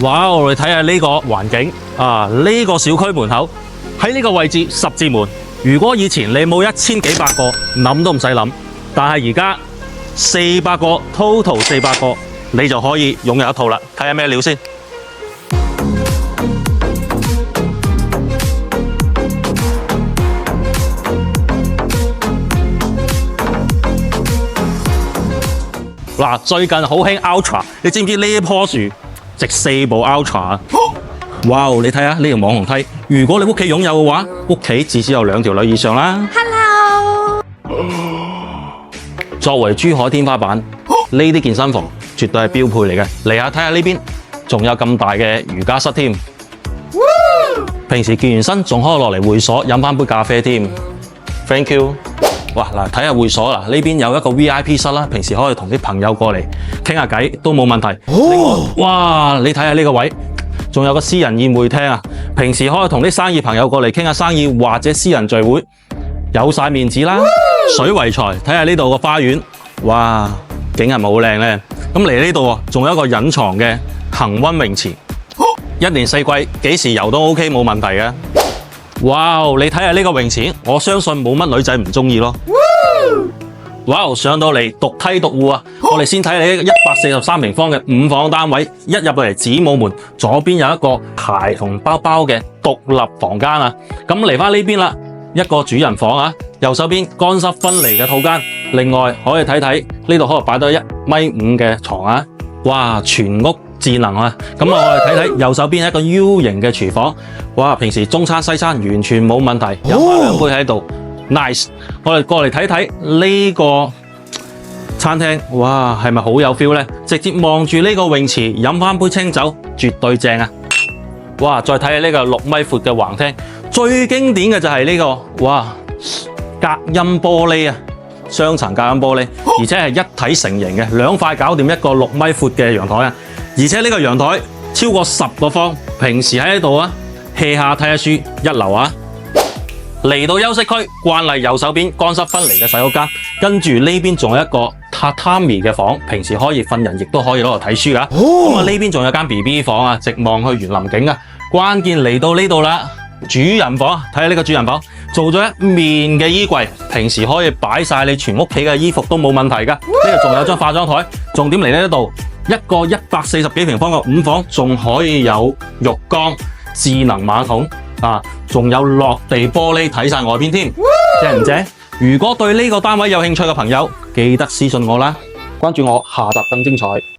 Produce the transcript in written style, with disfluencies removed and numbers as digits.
哇！我哋睇下呢個環境啊，呢個小區門口喺呢個位置十字門。如果以前你冇1000幾百個，諗都唔使諗。但係而家400個 ，total 400個，你就可以擁有一套啦。睇下咩料先。嗱，最近好興 Ultra， 你知唔知呢一棵樹值4部 Ultra 啊？哇！你睇下呢條網紅梯，如果你屋企擁有嘅話，屋企至少有2條女以上啦。Hello， 作為珠海天花板，呢啲健身房絕對係標配嚟嘅。嚟下睇下呢邊，仲有咁大嘅瑜伽室添。平時健完身仲可以落嚟會所飲翻杯咖啡添。Thank you。哇！嗱，睇下會所啦，呢邊有一個 VIP 室啦，平時可以同啲朋友過嚟傾下偈都冇問題。哇！你睇下呢個位，仲有個私人宴會廳啊，平時可以同啲生意朋友過嚟傾下生意或者私人聚會，有晒面子啦。水為財，睇下呢度個花園，哇，景係咪好靚呢？咁嚟呢度仲有一個隱藏嘅恆溫泳池，一年四季幾時游都 OK 冇問題嘅。哇！你睇下呢個泳池，我相信冇乜女仔唔中意咯。哇！上到嚟獨梯獨戶啊！我哋先睇你呢個143平方嘅5房單位，一入到嚟子母門，左邊有一個鞋同包包嘅獨立房間啊！咁嚟返呢邊啦，一個主人房啊，右手邊乾濕分離嘅套間，另外可以睇睇呢度可以擺到1.5米嘅床啊！哇！全屋智能啊！咁我哋睇睇右手邊一個 U 型嘅廚房，哇！平時中餐西餐完全冇問題，有埋2杯喺度 ，nice！ 我哋過嚟睇睇呢個餐廳，哇！係咪好有 feel 呢？直接望住呢個泳池，飲翻杯清酒，絕對正啊！哇！再睇下呢個6米闊嘅橫廳，最經典嘅就係呢個，哇！隔音玻璃啊！雙層隔音玻璃，而且係一體成型嘅，2塊搞掂一個6米闊嘅陽台啊！而且呢個陽台超過10個方，平時喺呢度啊 hea 下睇下書，一流啊！嚟到休息區，慣例右手邊乾濕分離嘅洗手間，跟住呢邊仲有一個榻榻米嘅房，平時可以瞓人，亦都可以攞嚟睇書噶。咁啊呢邊仲有間 BB 房啊，直望去園林景啊！關鍵嚟到呢度啦，主人房，睇下呢個主人房。做咗一面嘅衣櫃，平時可以擺晒你全屋企嘅衣服都冇問題噶。呢度仲有張化妝台，重點嚟呢度一個140幾平方嘅5房，仲可以有浴缸、智能馬桶啊，仲有落地玻璃睇晒外邊添，正唔正？如果對呢個單位有興趣嘅朋友，記得私信我啦，關注我，下集更精彩。